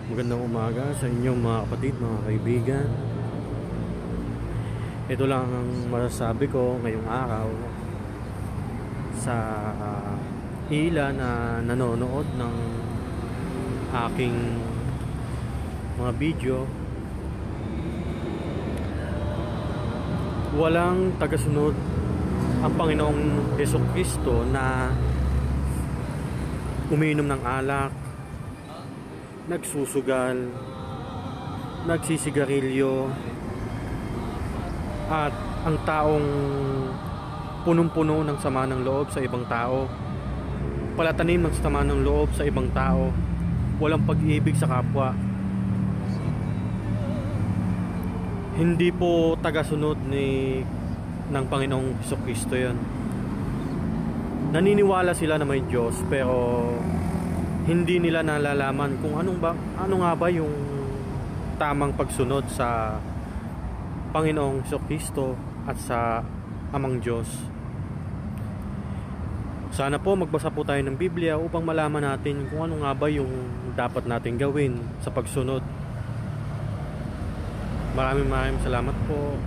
Magandang umaga sa inyong mga kapatid, mga kaibigan. Ito lang ang masasabi ko ngayong araw sa ilan na nanonood ng aking mga video. Walang tagasunod ang Panginoong Hesukristo na umiinom ng alak, nagsusugal, nagsisigarilyo, at ang taong punong-puno ng sama ng loob sa ibang tao, palatanim ng sama ng loob sa ibang tao, walang pag-ibig sa kapwa. Hindi po tagasunod ng Panginoong Hesukristo yan. Naniniwala sila na may Diyos, pero hindi nila nalalaman kung ano nga ba yung tamang pagsunod sa Panginoong Hesukristo at sa Amang Diyos. Sana po magbasa po tayo ng Biblia upang malaman natin kung ano nga ba yung dapat natin gawin sa pagsunod. Maraming salamat po.